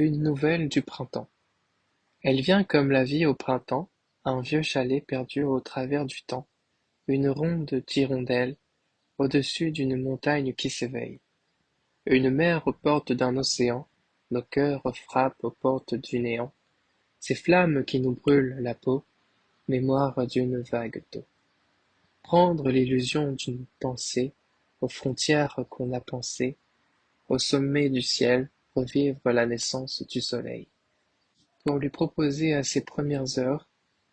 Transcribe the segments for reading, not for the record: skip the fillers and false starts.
Une nouvelle du printemps. Elle vient comme la vie au printemps, un vieux chalet perdu au travers du temps, une ronde d'hirondelles, au-dessus d'une montagne qui s'éveille. Une mer aux portes d'un océan, nos cœurs frappent aux portes du néant, ces flammes qui nous brûlent la peau, mémoire d'une vague d'eau. Prendre l'illusion d'une pensée, aux frontières qu'on a pensées, au sommet du ciel, revivre la naissance du soleil. Pour lui proposer à ses premières heures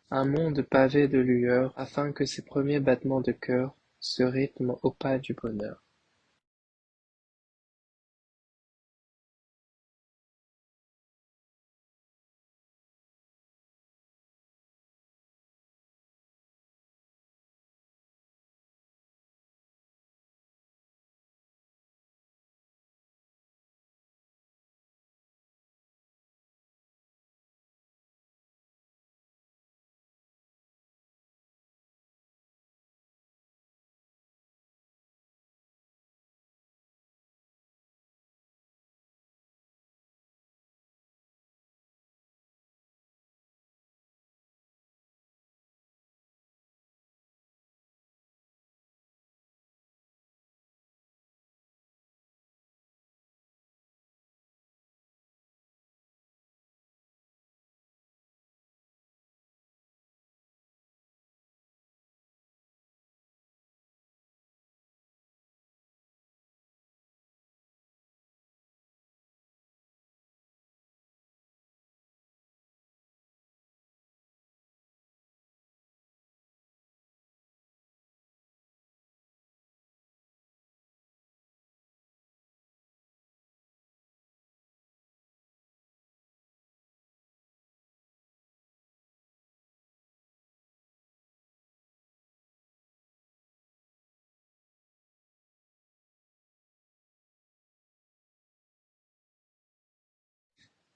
un monde pavé de lueurs, afin que ses premiers battements de cœur se rythment au pas du bonheur.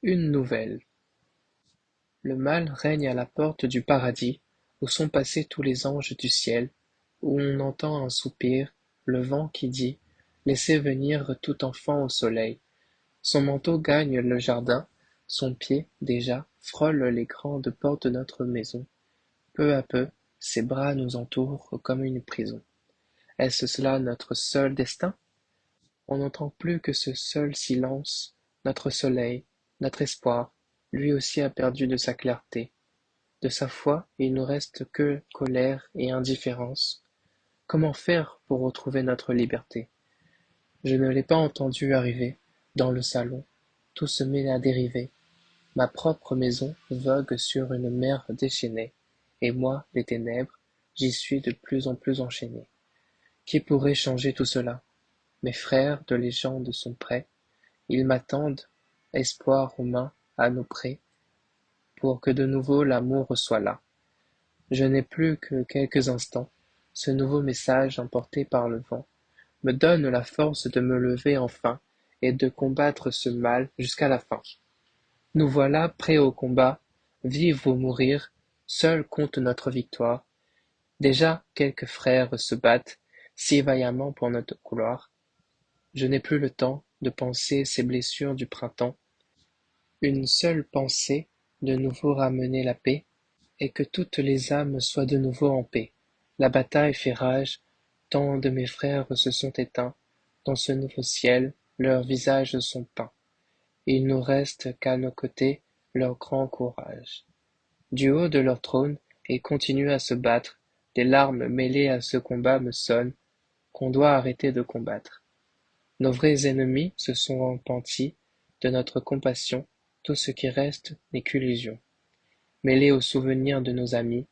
Une nouvelle. Le mal règne à la porte du paradis, où sont passés tous les anges du ciel, où on entend un soupir, le vent qui dit: Laissez venir tout enfant au soleil. Son manteau gagne le jardin, son pied, déjà, frôle les grandes portes de notre maison. Peu à peu, ses bras nous entourent comme une prison. Est-ce cela notre seul destin? On n'entend plus que ce seul silence, notre soleil, notre espoir, lui aussi a perdu de sa clarté. De sa foi, il nous reste que colère et indifférence. Comment faire pour retrouver notre liberté? Je ne l'ai pas entendu arriver. Dans le salon, tout se met à dériver. Ma propre maison vogue sur une mer déchaînée, et moi, les ténèbres, j'y suis de plus en plus enchaîné. Qui pourrait changer tout cela? Mes frères de légende sont prêts, ils m'attendent, espoir aux mains, à nos prés, pour que de nouveau l'amour soit là. Je n'ai plus que quelques instants, ce nouveau message emporté par le vent me donne la force de me lever enfin et de combattre ce mal jusqu'à la fin. Nous voilà prêts au combat, vivre ou mourir, seul compte notre victoire. Déjà quelques frères se battent si vaillamment pour notre gloire. Je n'ai plus le temps de penser ces blessures du printemps. Une seule pensée, de nouveau ramener la paix, et que toutes les âmes soient de nouveau en paix. La bataille fait rage, tant de mes frères se sont éteints, dans ce nouveau ciel, leurs visages sont peints. Il nous reste qu'à nos côtés leur grand courage. Du haut de leur trône, ils continuent à se battre, des larmes mêlées à ce combat me sonnent, qu'on doit arrêter de combattre. Nos vrais ennemis se sont repentis de notre compassion, tout ce qui reste n'est qu'illusion. Mêlé aux souvenirs de nos amis,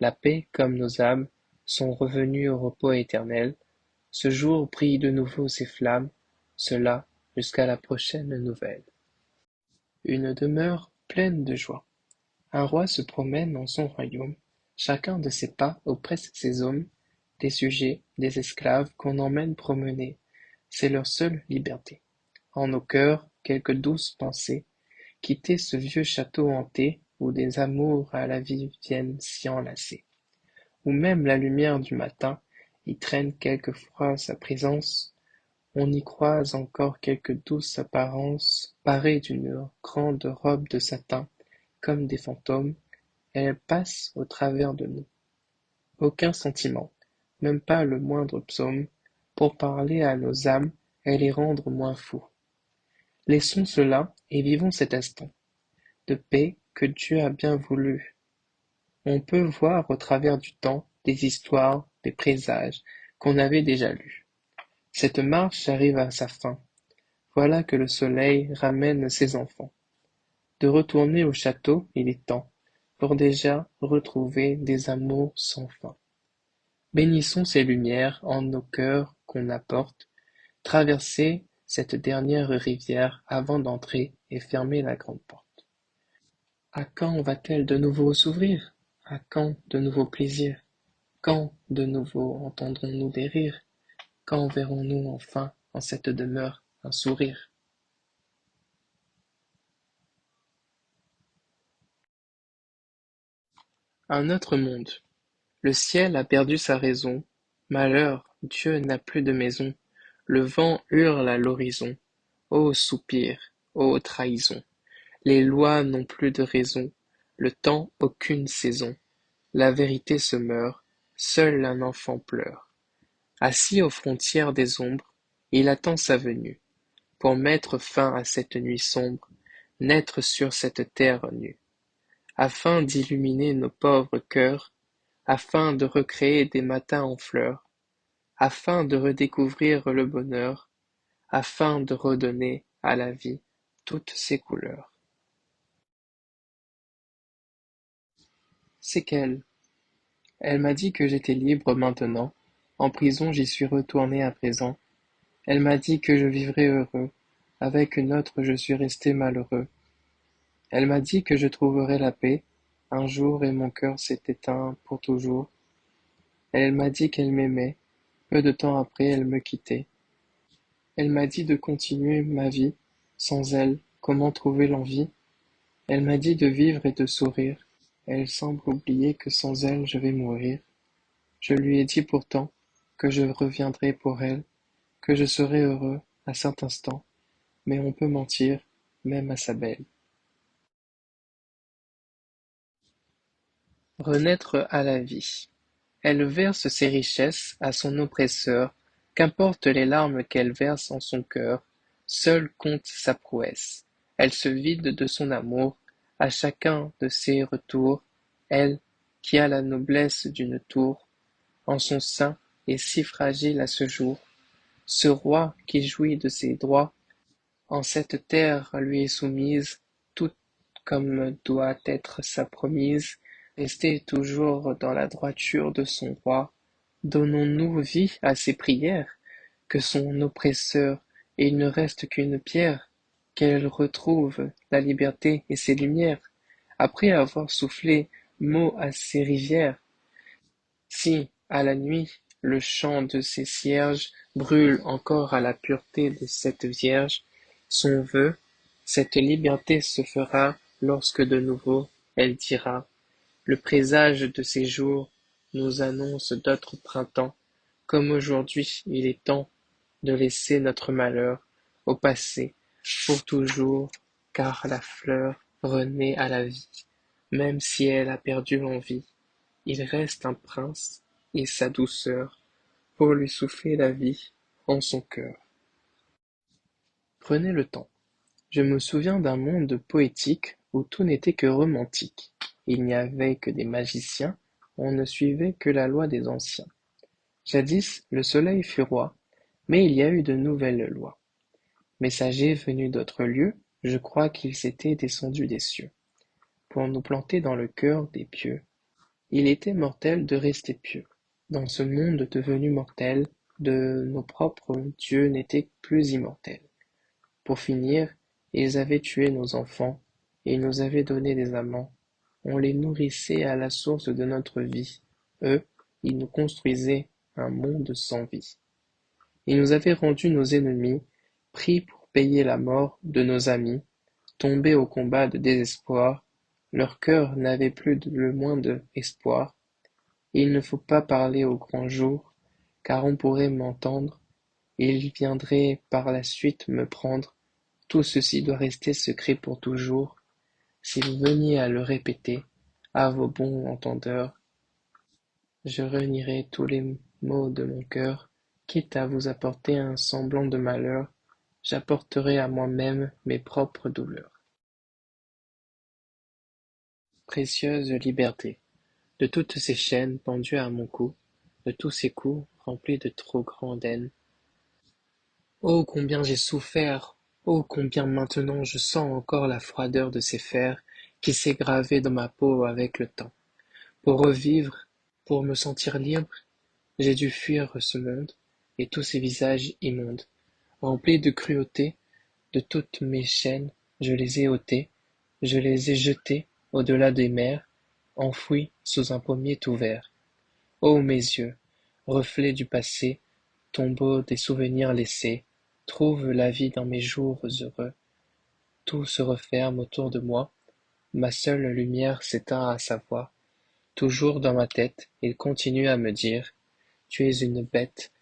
la paix comme nos âmes sont revenues au repos éternel. Ce jour brille de nouveau ses flammes, cela jusqu'à la prochaine nouvelle. Une demeure pleine de joie. Un roi se promène dans son royaume, chacun de ses pas oppresse ses hommes, des sujets, des esclaves qu'on emmène promener, c'est leur seule liberté. En nos cœurs, quelques douces pensées, quitter ce vieux château hanté, où des amours à la vie viennent s'y enlacer. Où même la lumière du matin y traîne quelquefois sa présence, On y croise encore quelque douce apparence, parées d'une grande robe de satin, comme des fantômes, elles passent au travers de nous. Aucun sentiment, même pas le moindre psaume, pour parler à nos âmes et les rendre moins fous. Laissons cela et vivons cet instant de paix que Dieu a bien voulu. On peut voir au travers du temps des histoires, des présages qu'on avait déjà lus. Cette marche arrive à sa fin. Voilà que le soleil ramène ses enfants. De retourner au château, il est temps, pour déjà retrouver des amours sans fin. Bénissons ces lumières en nos cœurs qu'on apporte, traverser cette dernière rivière avant d'entrer et fermer la grande porte. À quand va-t-elle de nouveau s'ouvrir? À quand de nouveaux plaisirs? Quand de nouveau entendrons-nous des rires? Quand verrons-nous enfin en cette demeure un sourire? Un autre monde. Le ciel a perdu sa raison. Malheur, Dieu n'a plus de maison. Le vent hurle à l'horizon. Ô soupir, ô trahison! Les lois n'ont plus de raison. Le temps aucune saison. La vérité se meurt. Seul un enfant pleure. Assis aux frontières des ombres, il attend sa venue, pour mettre fin à cette nuit sombre, naître sur cette terre nue, afin d'illuminer nos pauvres cœurs, afin de recréer des matins en fleurs, afin de redécouvrir le bonheur, afin de redonner à la vie toutes ses couleurs. C'est qu'elle. Elle m'a dit que j'étais libre maintenant, en prison j'y suis retourné à présent. Elle m'a dit que je vivrais heureux, avec une autre je suis resté malheureux. Elle m'a dit que je trouverais la paix, un jour et mon cœur s'est éteint pour toujours. Elle m'a dit qu'elle m'aimait, peu de temps après elle me quittait. Elle m'a dit de continuer ma vie, sans elle, comment trouver l'envie? Elle m'a dit de vivre et de sourire, elle semble oublier que sans elle je vais mourir. Je lui ai dit pourtant que je reviendrai pour elle, que je serai heureux à cet instant, mais on peut mentir, même à sa belle. Renaître à la vie. Elle verse ses richesses à son oppresseur, qu'importent les larmes qu'elle verse en son cœur, seule compte sa prouesse. Elle se vide de son amour, à chacun de ses retours, elle, qui a la noblesse d'une tour, en son sein est si fragile à ce jour. Ce roi qui jouit de ses droits, en cette terre lui est soumise, toute comme doit être sa promise, rester toujours dans la droiture de son roi. Donnons-nous vie à ses prières, que son oppresseur, et il ne reste qu'une pierre, qu'elle retrouve la liberté et ses lumières, après avoir soufflé mot à ses rivières. Si, à la nuit, le chant de ces cierges brûle encore à la pureté de cette Vierge, son vœu, cette liberté se fera lorsque de nouveau elle dira: le présage de ces jours nous annonce d'autres printemps, comme aujourd'hui il est temps de laisser notre malheur au passé pour toujours, car la fleur renaît à la vie, même si elle a perdu l'envie. Il reste un prince et sa douceur pour lui souffler la vie en son cœur. Prenez le temps. Je me souviens d'un monde poétique où tout n'était que romantique. Il n'y avait que des magiciens, on ne suivait que la loi des anciens. Jadis, le soleil fut roi, mais il y a eu de nouvelles lois. Messager venu d'autres lieux, je crois qu'il s'était descendu des cieux, pour nous planter dans le cœur des pieux. Il était mortel de rester pieux. Dans ce monde devenu mortel, de nos propres dieux n'étaient plus immortels. Pour finir, ils avaient tué nos enfants, et ils nous avaient donné des amants. On les nourrissait à la source de notre vie. Eux, ils nous construisaient un monde sans vie. Ils nous avaient rendus nos ennemis, pris pour payer la mort de nos amis, tombés au combat de désespoir. Leur cœur n'avait plus le moindre espoir. Il ne faut pas parler au grand jour, car on pourrait m'entendre, et il viendrait par la suite me prendre, tout ceci doit rester secret pour toujours. Si vous veniez à le répéter, à vos bons entendeurs, je renierai tous les maux de mon cœur, quitte à vous apporter un semblant de malheur, j'apporterai à moi-même mes propres douleurs. Précieuse liberté, de toutes ces chaînes pendues à mon cou, de tous ces coups remplis de trop grande haine. Oh combien j'ai souffert! Oh combien maintenant je sens encore la froideur de ces fers qui s'est gravée dans ma peau avec le temps. Pour revivre, pour me sentir libre, j'ai dû fuir ce monde, et tous ces visages immondes. Remplis de cruauté, de toutes mes chaînes, je les ai ôtés, je les ai jetés au-delà des mers, enfouis sous un pommier tout vert. Ô mes yeux, reflets du passé, tombeau des souvenirs laissés, trouve la vie dans mes jours heureux. Tout se referme autour de moi, ma seule lumière s'éteint à sa voix. Toujours dans ma tête, il continue à me dire: Tu es une bête,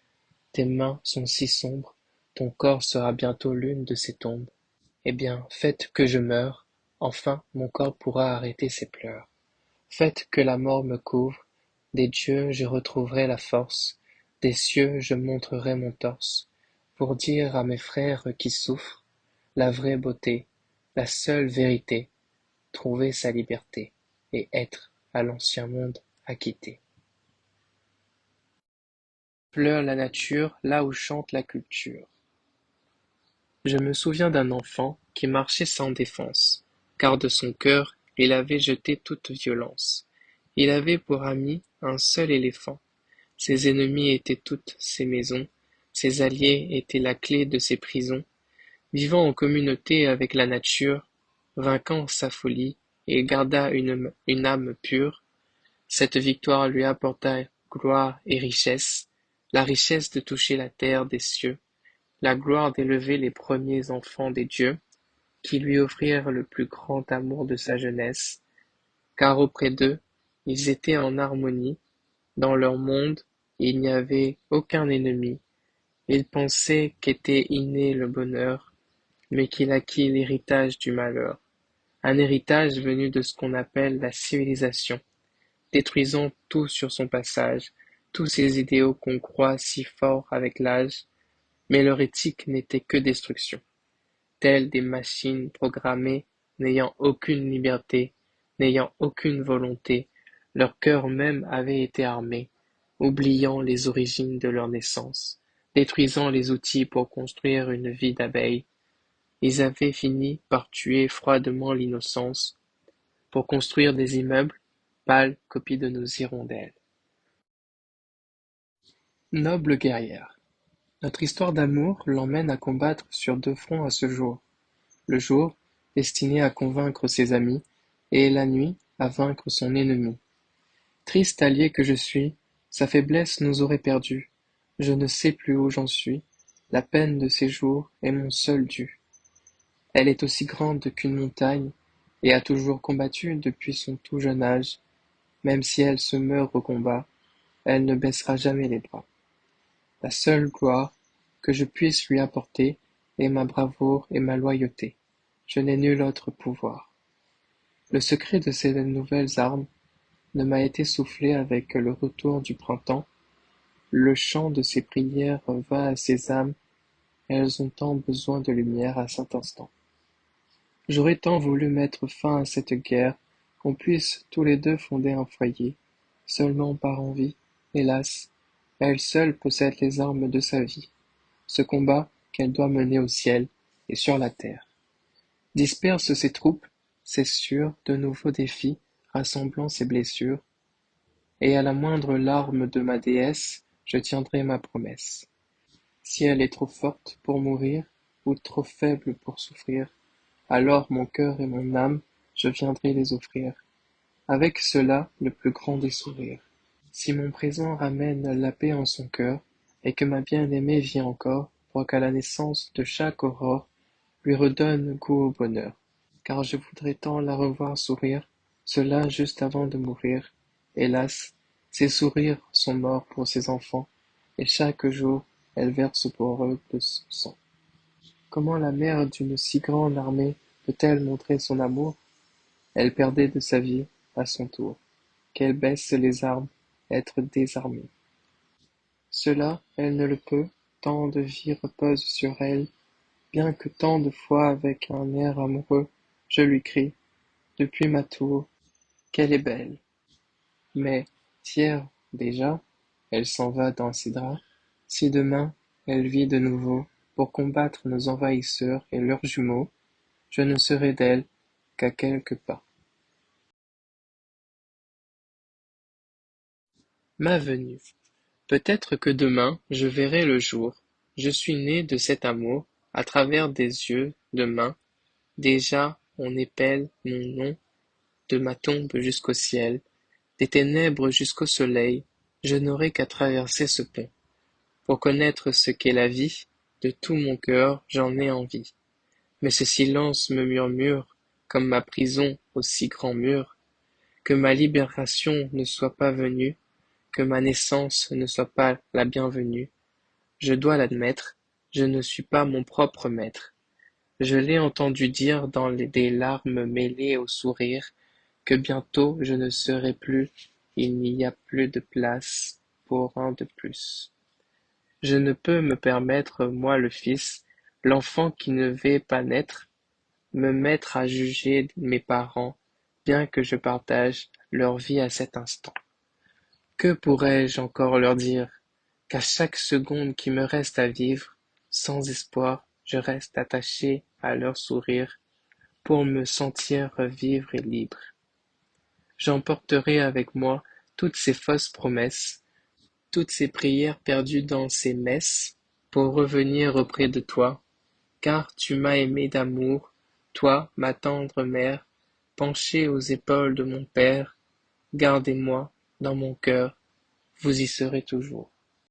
tes mains sont si sombres, ton corps sera bientôt l'une de ces tombes. Eh bien, faites que je meure, enfin mon corps pourra arrêter ses pleurs. Faites que la mort me couvre, des dieux je retrouverai la force, des cieux je montrerai mon torse, pour dire à mes frères qui souffrent, la vraie beauté, la seule vérité, trouver sa liberté, et être à l'ancien monde acquitté. Pleure la nature là où chante la culture. Je me souviens d'un enfant qui marchait sans défense, car de son cœur il avait jeté toute violence. Il avait pour ami un seul éléphant. Ses ennemis étaient toutes ses maisons, ses alliés étaient la clé de ses prisons. Vivant en communauté avec la nature, vainquant sa folie, il garda une âme pure. Cette victoire lui apporta gloire et richesse, la richesse de toucher la terre des cieux, la gloire d'élever les premiers enfants des dieux, qui lui offrirent le plus grand amour de sa jeunesse, car auprès d'eux, ils étaient en harmonie, dans leur monde, il n'y avait aucun ennemi, il pensait qu'était inné le bonheur, mais qu'il acquit l'héritage du malheur, un héritage venu de ce qu'on appelle la civilisation, détruisant tout sur son passage, tous ces idéaux qu'on croit si forts avec l'âge, mais leur éthique n'était que destruction. Telles des machines programmées, n'ayant aucune liberté, n'ayant aucune volonté, leur cœur même avait été armé, oubliant les origines de leur naissance, détruisant les outils pour construire une vie d'abeilles, ils avaient fini par tuer froidement l'innocence, pour construire des immeubles, pâles copies de nos hirondelles. Noble guerrière, notre histoire d'amour l'emmène à combattre sur deux fronts à ce jour. Le jour, destiné à convaincre ses amis, et la nuit, à vaincre son ennemi. Triste allié que je suis, sa faiblesse nous aurait perdus. Je ne sais plus où j'en suis, la peine de ces jours est mon seul dû. Elle est aussi grande qu'une montagne, et a toujours combattu depuis son tout jeune âge. Même si elle se meurt au combat, elle ne baissera jamais les bras. La seule gloire que je puisse lui apporter est ma bravoure et ma loyauté. Je n'ai nul autre pouvoir. Le secret de ces nouvelles armes ne m'a été soufflé avec le retour du printemps. Le chant de ses prières va à ces âmes, elles ont tant besoin de lumière à cet instant. J'aurais tant voulu mettre fin à cette guerre, qu'on puisse tous les deux fonder un foyer, seulement par envie, hélas, elle seule possède les armes de sa vie, ce combat qu'elle doit mener au ciel et sur la terre. Disperse ses troupes, c'est sûr, de nouveaux défis, rassemblant ses blessures, et à la moindre larme de ma déesse, je tiendrai ma promesse. Si elle est trop forte pour mourir, ou trop faible pour souffrir, alors mon cœur et mon âme, je viendrai les offrir, avec cela le plus grand des sourires. Si mon présent ramène la paix en son cœur, et que ma bien-aimée vit encore, pour qu'à la naissance de chaque aurore, lui redonne goût au bonheur. Car je voudrais tant la revoir sourire, cela juste avant de mourir. Hélas, ces sourires sont morts pour ses enfants, et chaque jour, elle verse pour eux de son sang. Comment la mère d'une si grande armée peut-elle montrer son amour? Elle perdait de sa vie, à son tour, qu'elle baisse les armes, être désarmée. Cela, elle ne le peut, tant de vie repose sur elle, bien que tant de fois avec un air amoureux, je lui crie, depuis ma tour, qu'elle est belle. Mais, fière déjà, elle s'en va dans ses draps, si demain, elle vit de nouveau, pour combattre nos envahisseurs et leurs jumeaux, je ne serai d'elle qu'à quelques pas. Ma venue. Peut-être que demain je verrai le jour. Je suis né de cet amour, à travers des yeux, de mains. Déjà on épelle mon nom, de ma tombe jusqu'au ciel, des ténèbres jusqu'au soleil. Je n'aurai qu'à traverser ce pont. Pour connaître ce qu'est la vie, de tout mon cœur j'en ai envie. Mais ce silence me murmure, comme ma prison aux si grands murs, que ma libération ne soit pas venue, que ma naissance ne soit pas la bienvenue. Je dois l'admettre, je ne suis pas mon propre maître. Je l'ai entendu dire dans des larmes mêlées au sourire, que bientôt je ne serai plus, il n'y a plus de place pour un de plus. Je ne peux me permettre, moi le fils, l'enfant qui ne va pas naître, me mettre à juger mes parents, bien que je partage leur vie à cet instant. Que pourrais-je encore leur dire? Qu'à chaque seconde qui me reste à vivre, sans espoir, je reste attaché à leur sourire, pour me sentir vivre et libre. J'emporterai avec moi toutes ces fausses promesses, toutes ces prières perdues dans ces messes, pour revenir auprès de toi, car tu m'as aimé d'amour, toi, ma tendre mère, penchée aux épaules de mon père, gardez-moi dans mon cœur, vous y serez toujours.